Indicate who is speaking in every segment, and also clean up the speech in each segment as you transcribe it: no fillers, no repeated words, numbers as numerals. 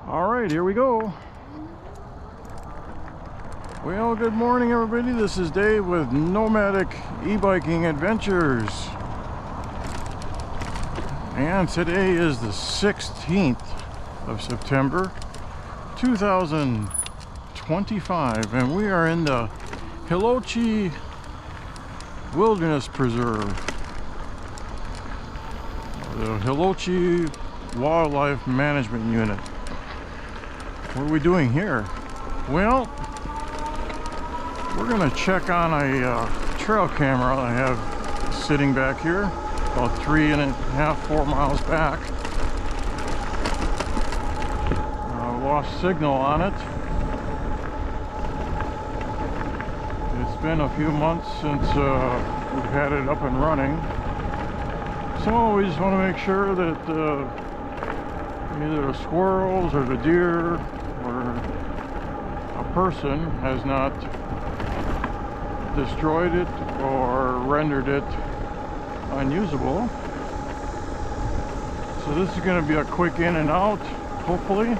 Speaker 1: Alright, here we go. Well, good morning everybody. This is Dave with Nomadic e-biking adventures. And today is the 16th of September 2025 and we are in the Hilochee Wilderness Preserve. The Hilochee Wildlife Management Unit. What are we doing here? Well, we're gonna check on a trail camera I have sitting back here, about 3.5–4 miles back. Lost signal on it. It's been a few months since we've had it up and running, so we just want to make sure that either the squirrels or the deer or a person has not destroyed it or rendered it unusable. So this is going to be a quick in and out, hopefully.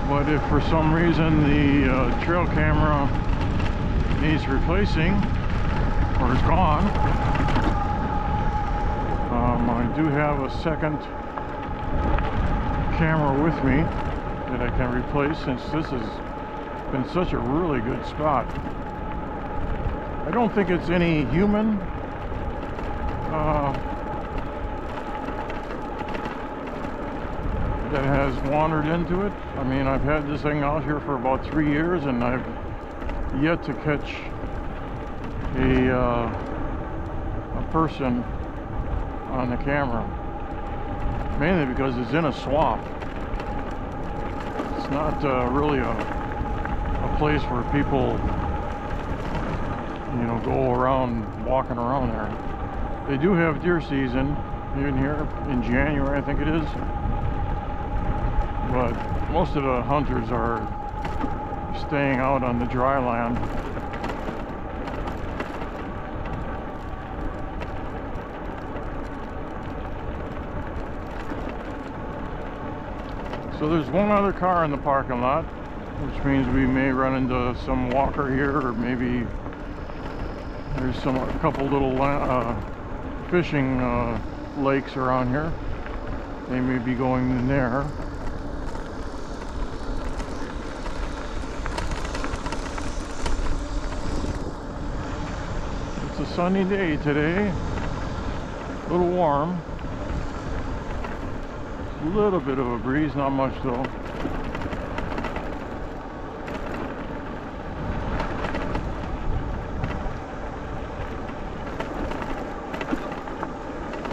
Speaker 1: But if for some reason the trail camera needs replacing or is gone, I do have a second camera with me that I can replace, since this has been such a really good spot. I don't think it's any human that has wandered into it. I mean, I've had this thing out here for about 3 years and I've yet to catch a person on the camera, mainly because it's in a swamp. It's not really a place where people, you know, go around walking around there. They do have deer season even here in January, I think it is, but most of the hunters are staying out on the dry land. So there's one other car in the parking lot, which means we may run into some walker here, or maybe there's a couple little fishing lakes around here. They may be going in there. It's a sunny day today, a little warm. A little bit of a breeze, not much though.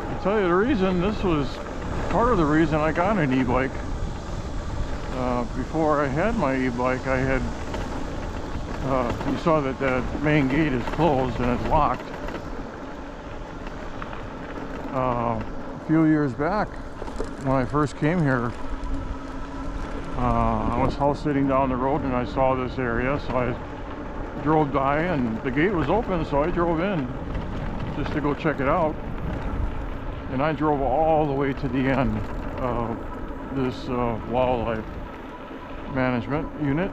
Speaker 1: I'll tell you the reason, this was part of the reason I got an e-bike. Before I had my e-bike, I had, you saw that that main gate is closed and it's locked. A few years back, when I first came here, I was house sitting down the road and I saw this area, so I drove by and the gate was open, so I drove in just to go check it out. And I drove all the way to the end of this wildlife management unit,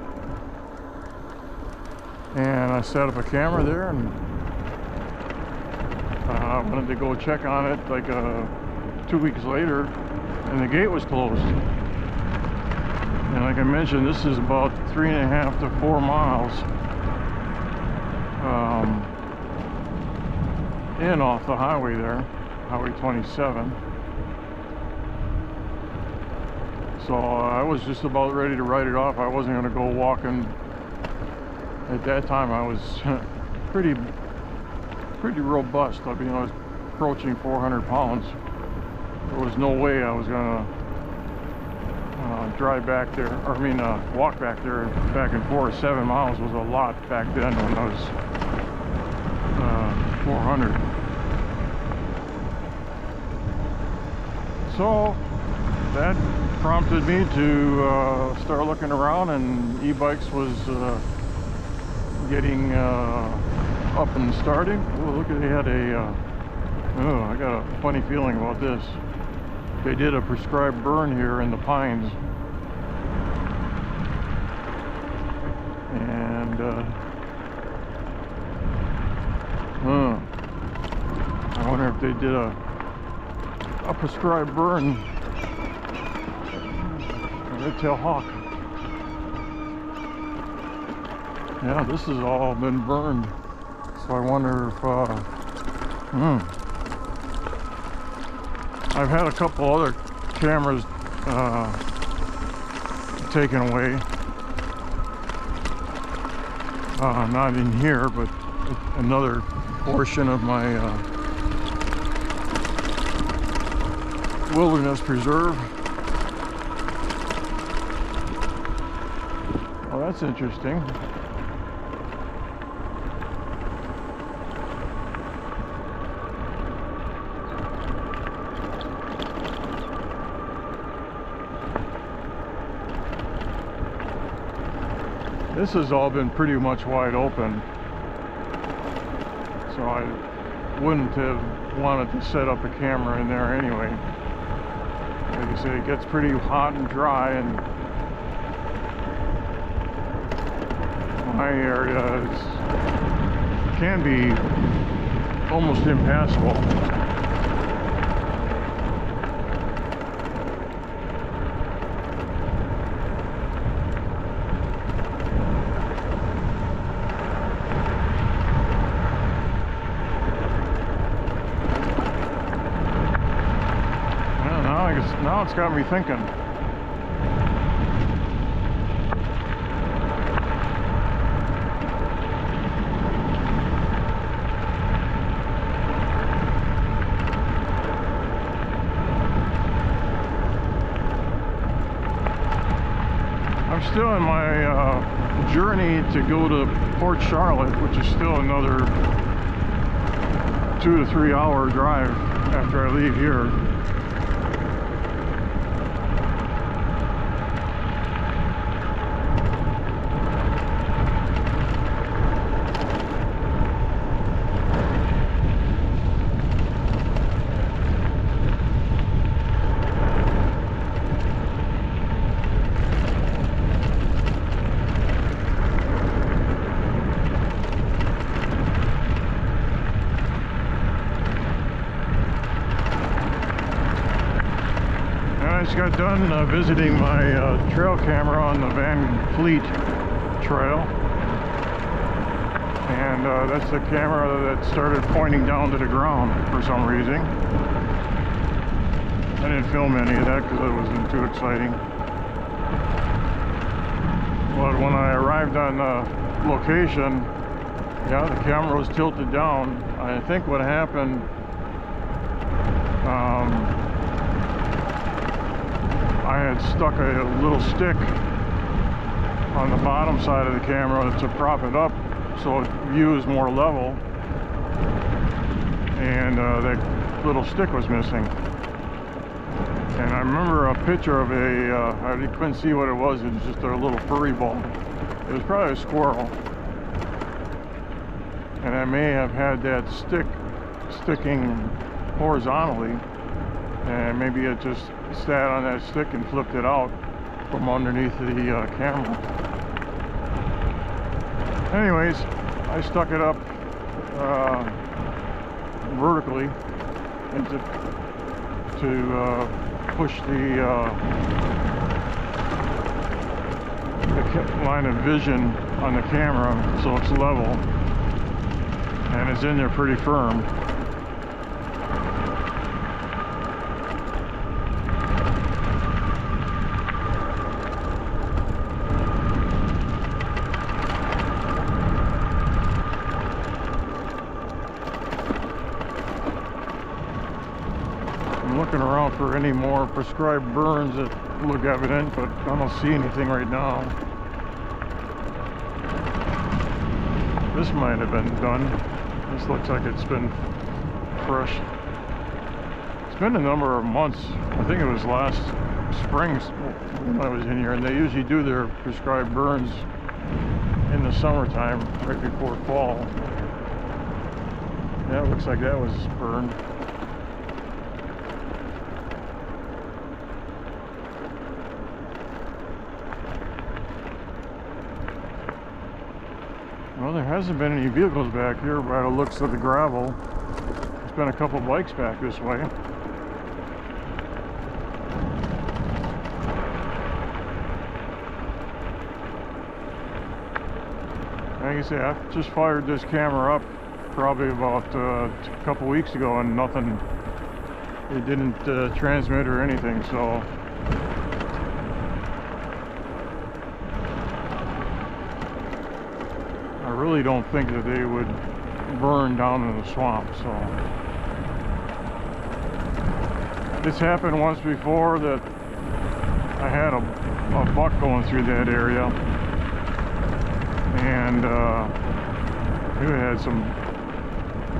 Speaker 1: and I set up a camera there, and I wanted to go check on it like 2 weeks later, and the gate was closed. And like I mentioned, this is about 3.5–4 miles in off the highway there, Highway 27. So I was just about ready to write it off. I wasn't going to go walking. At that time I was pretty robust. I mean, I was approaching 400 pounds. There was no way I was gonna drive back there, or I mean walk back there back and forth. 7 miles was a lot back then when I was 400. So that prompted me to start looking around, and e-bikes was getting up and starting. Oh, look, they had a oh, I got a funny feeling about this. they did a prescribed burn here in the pines. And I wonder if they did a prescribed burn. Red-tailed hawk. Yeah, this has all been burned. So I wonder if I've had a couple other cameras taken away. Not in here, but another portion of my wilderness preserve. Oh, that's interesting. This has all been pretty much wide open, so I wouldn't have wanted to set up a camera in there anyway. Like I say, it gets pretty hot and dry, and my area can be almost impassable. Now it's got me thinking. I'm still in my journey to go to Port Charlotte, which is still another 2 to 3 hour drive after I leave here. I just got done visiting my trail camera on the Van Fleet Trail, and that's the camera that started pointing down to the ground for some reason. I didn't film any of that because it wasn't too exciting. But when I arrived on the location, yeah, the camera was tilted down. I think what happened, I had stuck a little stick on the bottom side of the camera to prop it up so it views more level, and that little stick was missing. And I remember a picture of I couldn't see what it was just a little furry ball. It was probably a squirrel, and I may have had that stick sticking horizontally, and maybe it just sat on that stick and flipped it out from underneath the camera. Anyways, I stuck it up vertically to push the line of vision on the camera so it's level, and it's in there pretty firm. Looking around for any more prescribed burns that look evident, but I don't see anything right now. This might have been done. This looks like it's been fresh. It's been a number of months. I think it was last spring when I was in here, and they usually do their prescribed burns in the summertime, right before fall. Yeah, it looks like that was burned. Well, there hasn't been any vehicles back here by the looks of the gravel. There's been a couple bikes back this way. Like I say, I just fired this camera up probably about a couple weeks ago, and nothing, it didn't transmit or anything, so I really don't think that they would burn down in the swamp. So it's happened once before that I had a buck going through that area, and he had some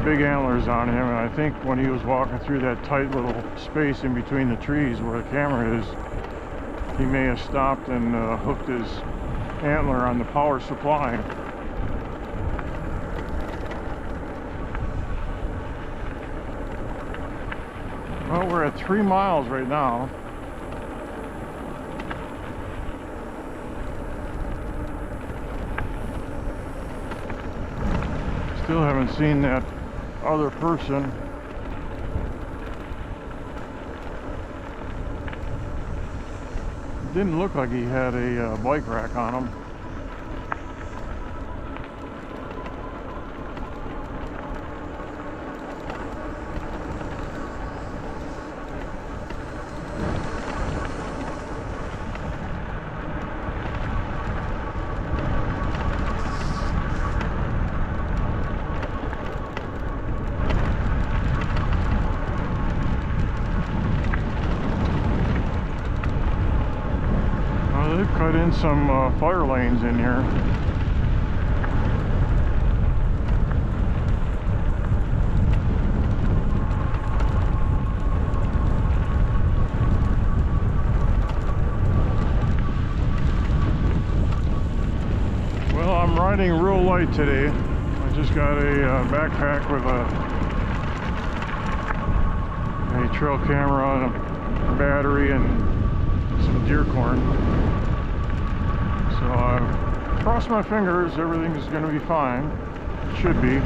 Speaker 1: big antlers on him, and I think when he was walking through that tight little space in between the trees where the camera is, he may have stopped and hooked his antler on the power supply. Well, we're at 3 miles right now. Still haven't seen that other person. It didn't look like he had a bike rack on him. They've cut in some fire lanes in here. Well, I'm riding real light today. I just got a backpack with a trail camera and a battery and some deer corn. So I cross my fingers, everything is going to be fine. It should be.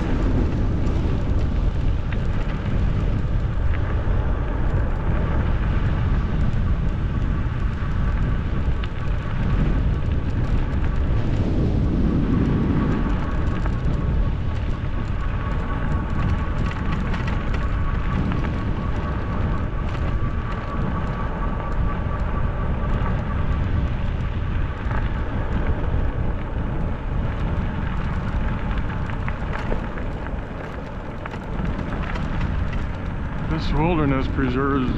Speaker 1: This wilderness preserve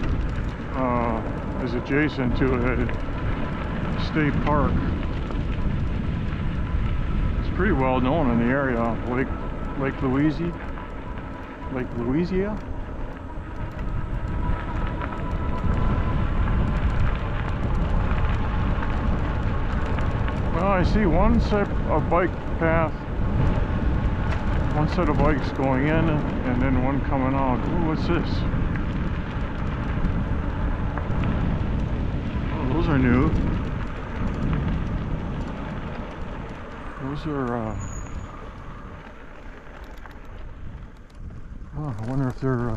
Speaker 1: is adjacent to a state park. It's pretty well known in the area. Lake Louisa. Well, I see one set of bike path. One set of bikes going in and then one coming out. Ooh, what's this? Oh, those are new. Those are, oh, I wonder if they're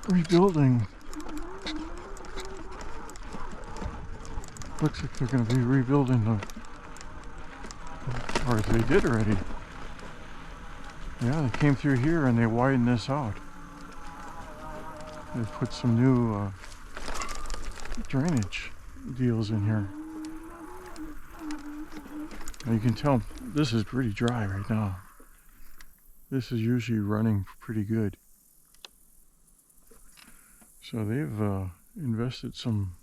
Speaker 1: rebuilding. Looks like they're going to be rebuilding the, or if they did already. Yeah, they came through here and they widened this out. They put some new drainage deals in here. And you can tell this is pretty dry right now. This is usually running pretty good. So they've invested some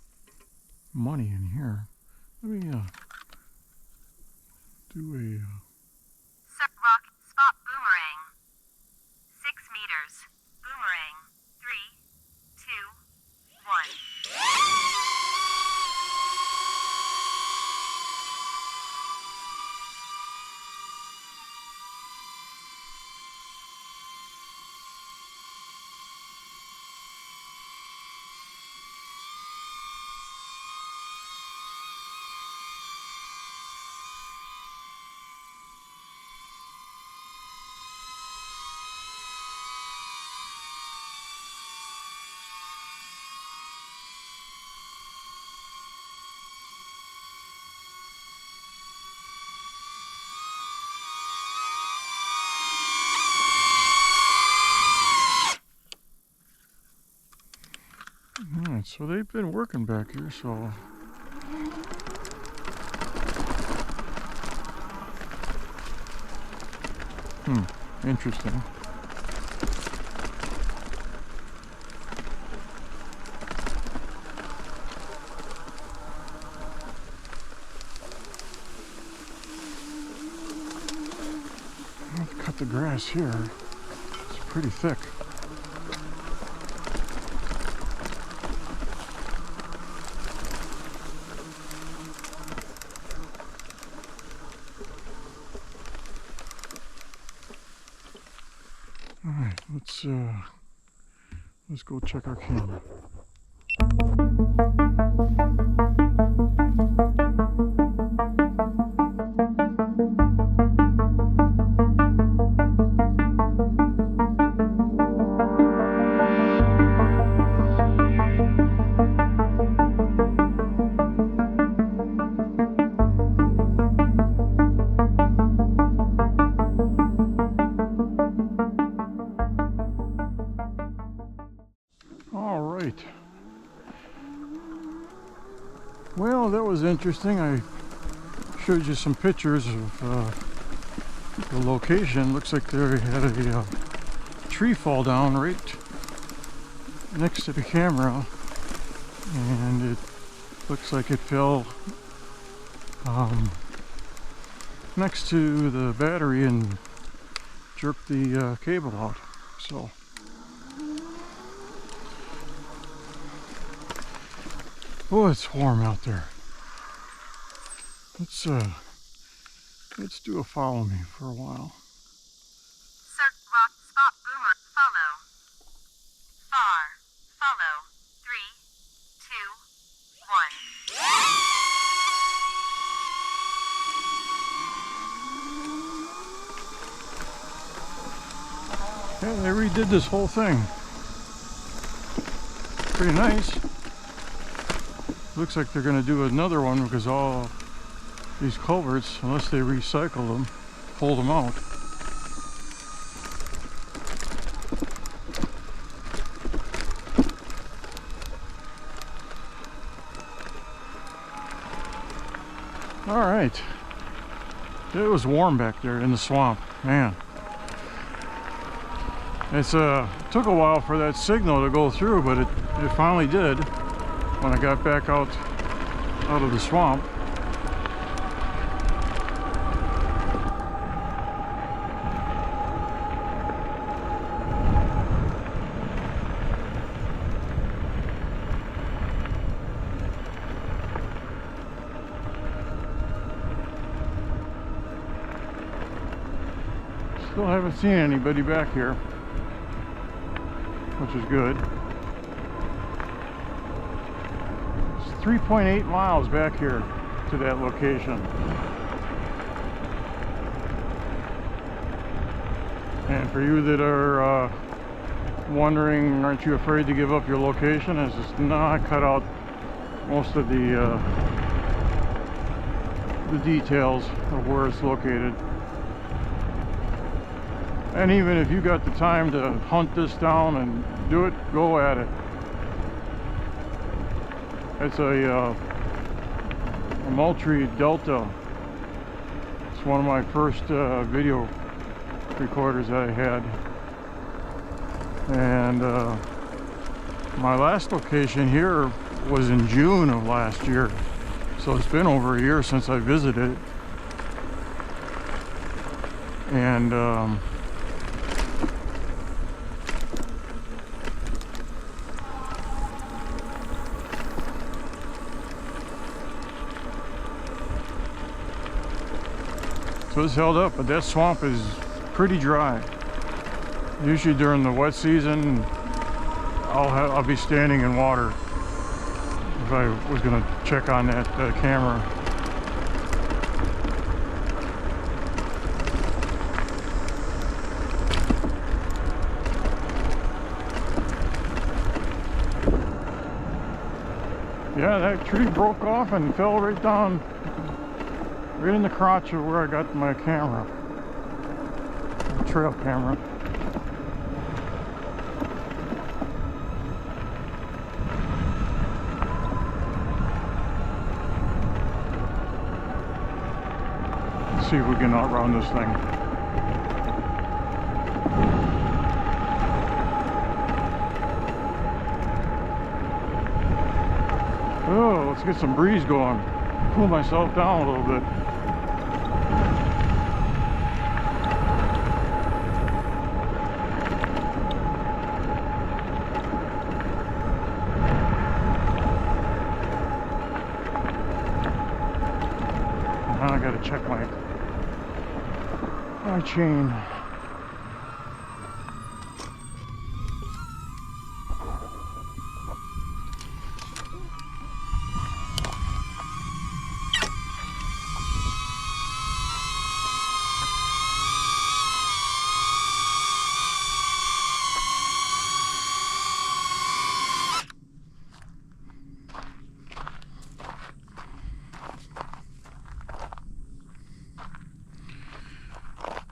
Speaker 1: money in here. Let me do a
Speaker 2: rock spot boomerang. 6 meters. Boomerang. 3, 2, 1.
Speaker 1: Alright, so they've been working back here, so interesting. Let's cut the grass here. It's pretty thick. All right, let's go check our camera. All right. Well, that was interesting. I showed you some pictures of the location. Looks like they had a tree fall down right next to the camera, and it looks like it fell next to the battery and jerked the cable out. So oh, it's warm out there. Let's do a follow me for a while.
Speaker 2: Circle rock spot boomer. Follow. Far. Follow. 3, 2, 1.
Speaker 1: Yeah, they redid this whole thing. Pretty nice. Looks like they're going to do another one because all these culverts, unless they recycle them, hold them out. All right. It was warm back there in the swamp, man. It's took a while for that signal to go through, but it finally did when I got back out of the swamp. Still haven't seen anybody back here, which is good. It's 3.8 miles back here to that location. And for you that are wondering, aren't you afraid to give up your location? It's just, no, I cut out most of the details of where it's located. And even if you got the time to hunt this down and do it, go at it. It's a Moultrie Delta. It's one of my first video recorders that I had. And my last location here was in June of last year. So it's been over a year since I visited. And so it's held up, but that swamp is pretty dry. Usually during the wet season, I'll be standing in water if I was going to check on that camera. Yeah, that tree broke off and fell right down, right in the crotch of where I got my camera, the trail camera. Let's see if we can outrun this thing. Oh, let's get some breeze going. Cool myself down a little bit. Now I gotta check my chain.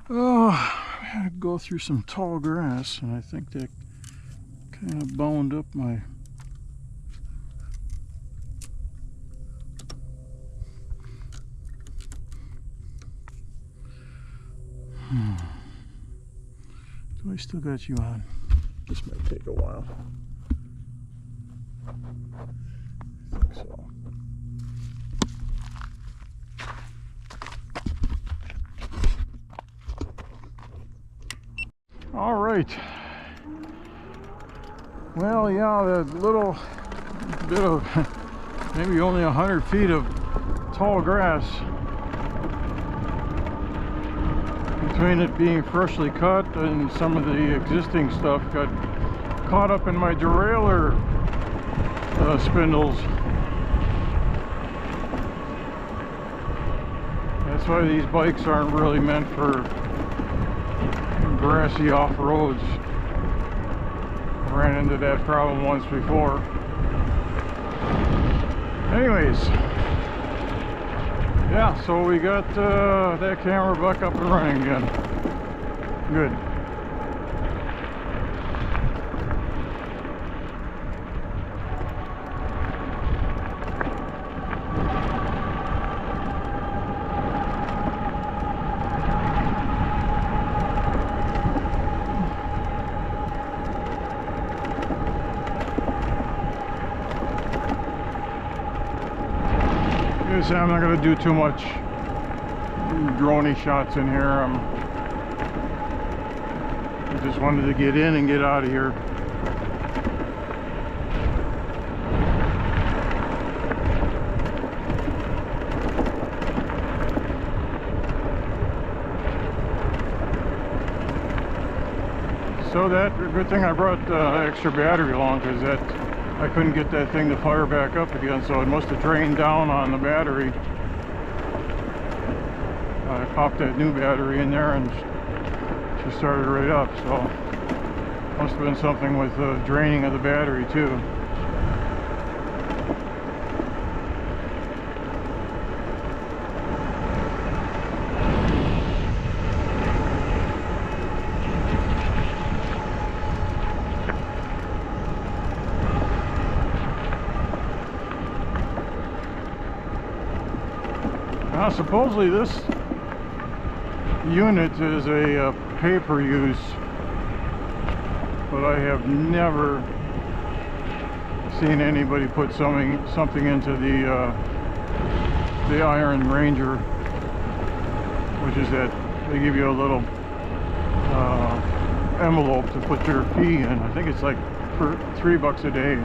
Speaker 1: Oh, I had to go through some tall grass, and I think that kind of bound up my Do I still got you on? This might take a while. I think so. All right. Well, yeah, that little bit of maybe only 100 feet of tall grass between it being freshly cut and some of the existing stuff got caught up in my derailleur spindles. That's why these bikes aren't really meant for grassy off-roads. Ran into that problem once before. Anyways, yeah, so we got that camera back up and running again. Good. I'm not going to do too much droney shots in here. I just wanted to get in and get out of here. So that good thing I brought extra battery along, because that I couldn't get that thing to fire back up again, so it must have drained down on the battery. I popped that new battery in there and she started right up, so must have been something with the draining of the battery too. Now, supposedly this unit is a pay-per-use, but I have never seen anybody put something into the Iron Ranger, which is that they give you a little envelope to put your key in. I think it's like for $3 a day.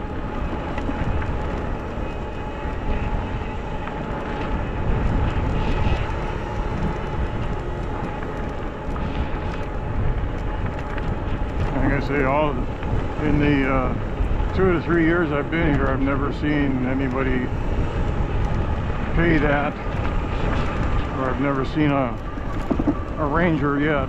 Speaker 1: Say all in the 2 to 3 years I've been here, I've never seen anybody pay that, or I've never seen a Ranger yet.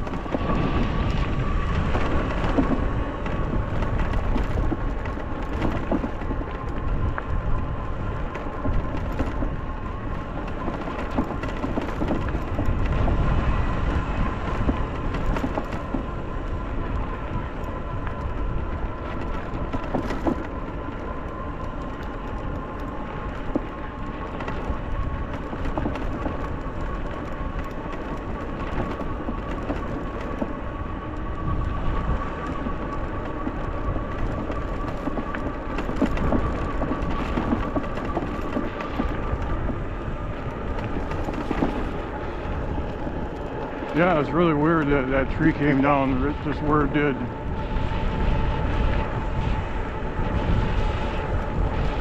Speaker 1: Yeah, it's really weird that that tree came down just where it did.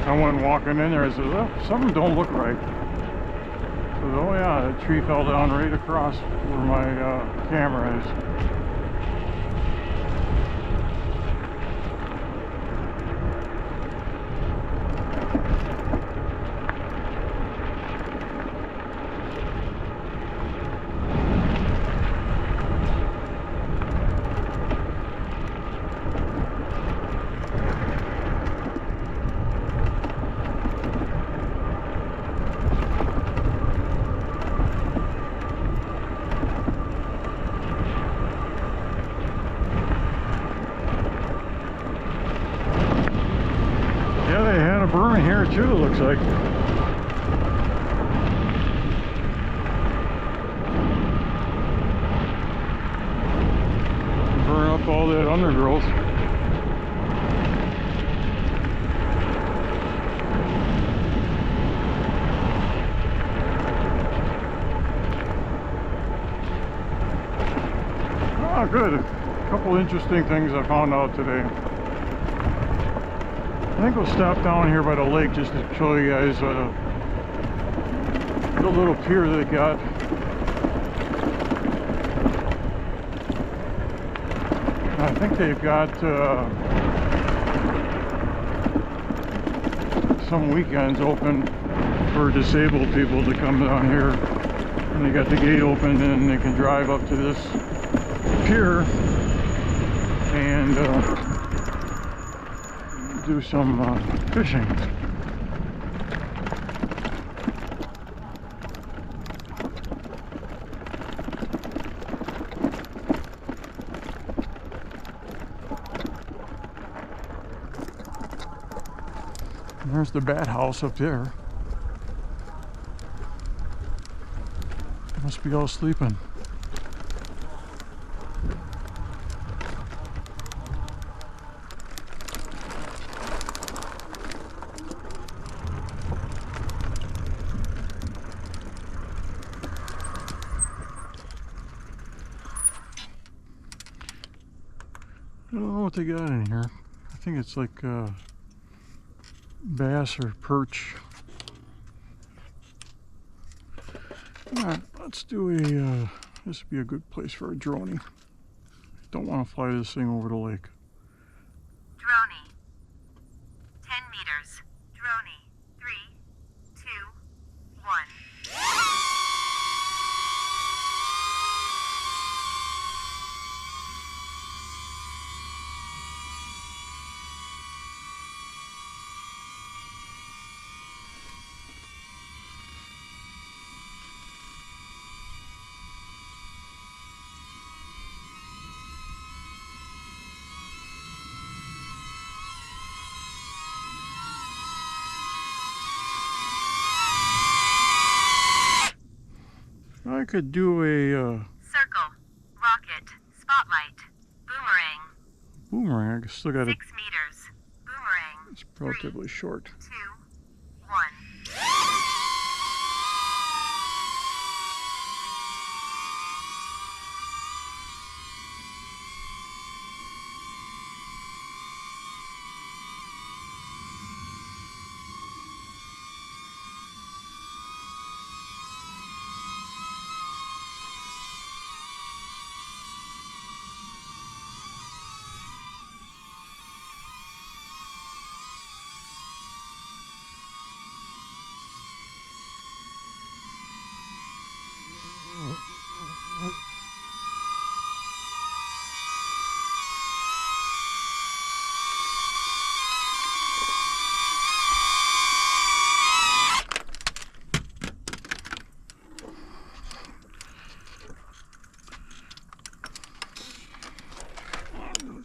Speaker 1: I went walking in there, I said, well, something don't look right. I said, oh yeah, that tree fell down right across where my camera is. Burn here too, it looks like. Burn up all that undergrowth. Ah, good. A couple interesting things I found out today. I think we'll stop down here by the lake just to show you guys the little pier they got. I think they've got some weekends open for disabled people to come down here. And they got the gate open and they can drive up to this pier and do some fishing. And there's the bat house up there. Must be all sleeping. I don't know what they got in here. I think it's like bass or perch. Alright, let's do a, this would be a good place for a droney. Don't want to fly this thing over the lake.
Speaker 2: Droney. 10 meters. Droney. 3, 2, 1.
Speaker 1: I could do a
Speaker 2: Circle. Rocket. Spotlight. Boomerang.
Speaker 1: boomerang. I still got it.
Speaker 2: 6 meters. Boomerang.
Speaker 1: It's relatively short.
Speaker 2: 2, 1.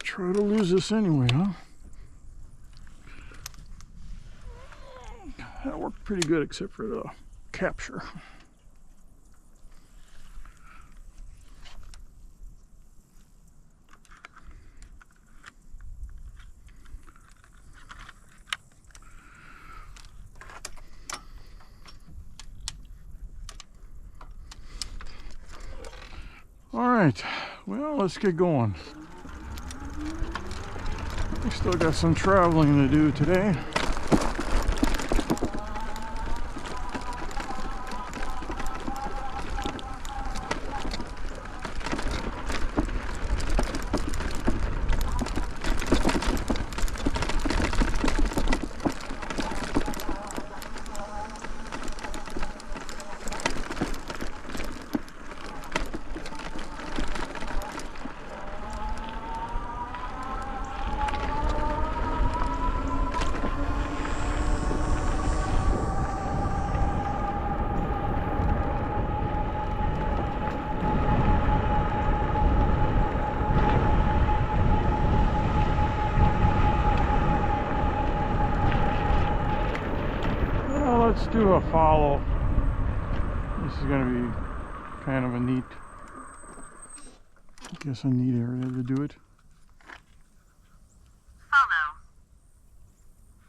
Speaker 1: Try to lose this anyway, huh? That worked pretty good except for the capture. All right, well, let's get going. We still got some traveling to do today. Let's do a follow. This is going to be kind of a neat, I guess a neat area to do it.
Speaker 2: Follow.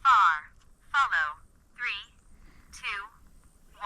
Speaker 2: Far. Follow. 3, 2, 1.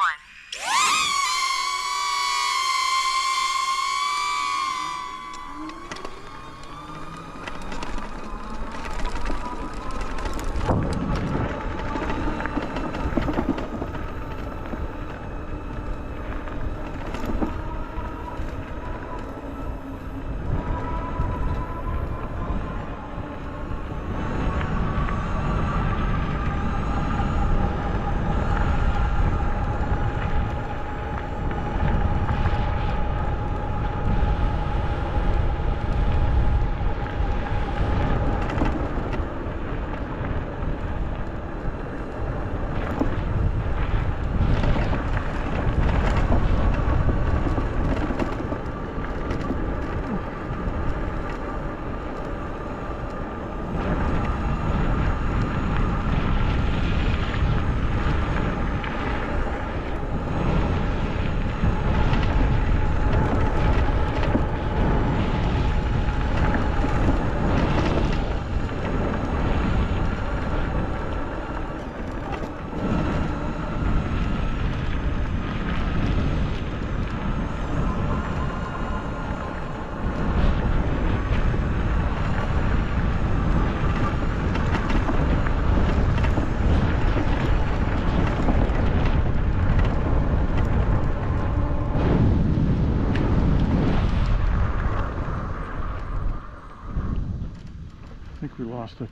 Speaker 1: I think we lost it.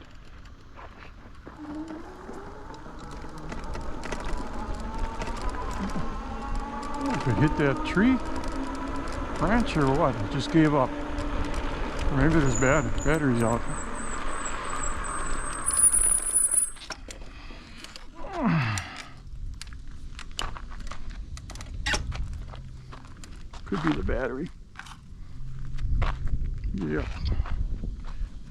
Speaker 1: Oh, if it hit that tree branch or what? It just gave up. Or maybe there's batteries out. Could be the battery. Yeah.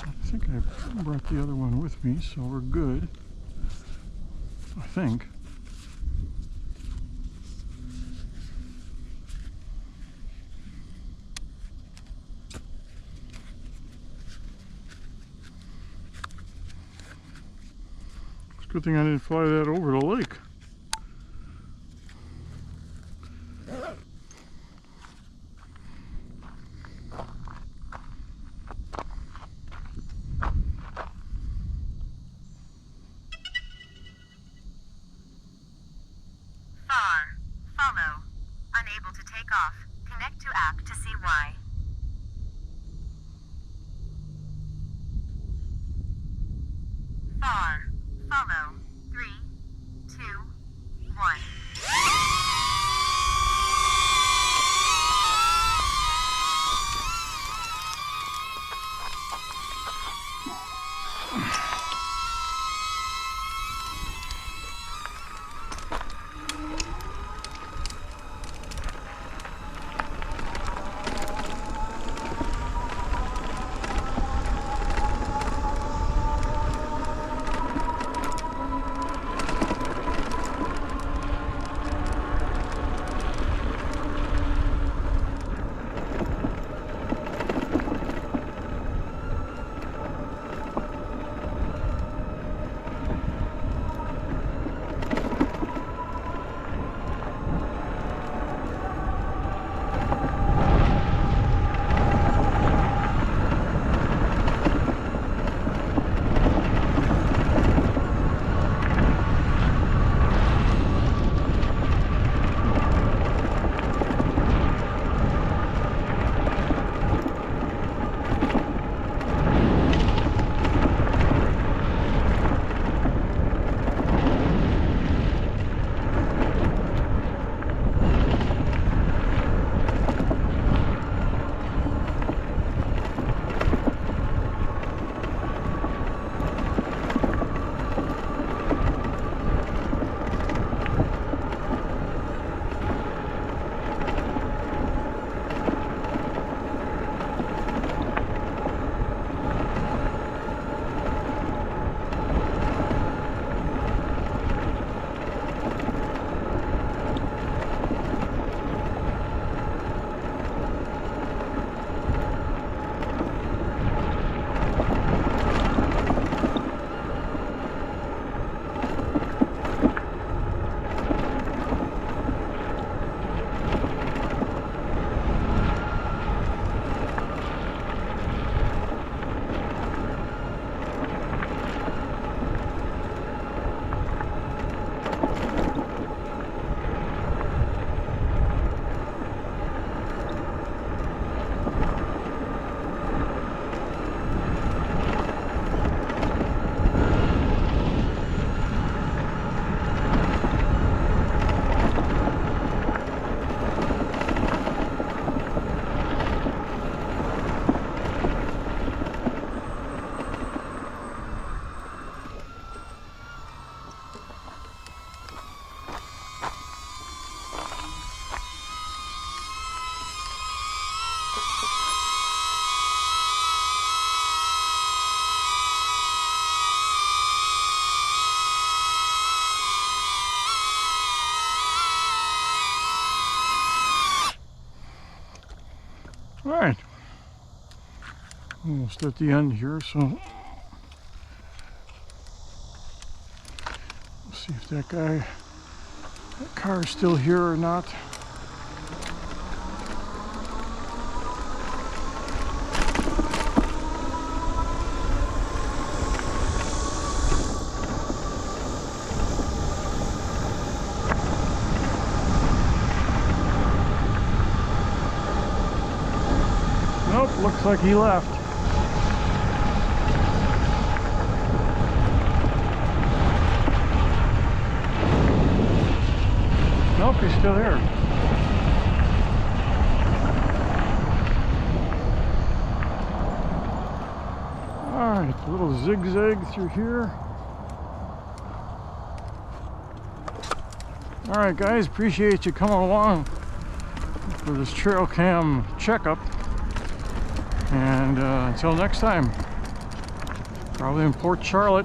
Speaker 1: I think I brought the other one with me, so we're good. I think. It's a good thing I didn't fly that over the lake.
Speaker 2: Follow. Unable to take off. Connect to app to see why. Far. Follow. 3, 2, 1.
Speaker 1: All right, almost at the end here, so let's see if that car is still here or not. Nope, looks like he left. Nope, he's still here. Alright, a little zigzag through here. Alright guys, appreciate you coming along for this trail cam checkup. And until next time, probably in Port Charlotte.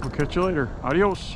Speaker 1: We'll catch you later. Adios.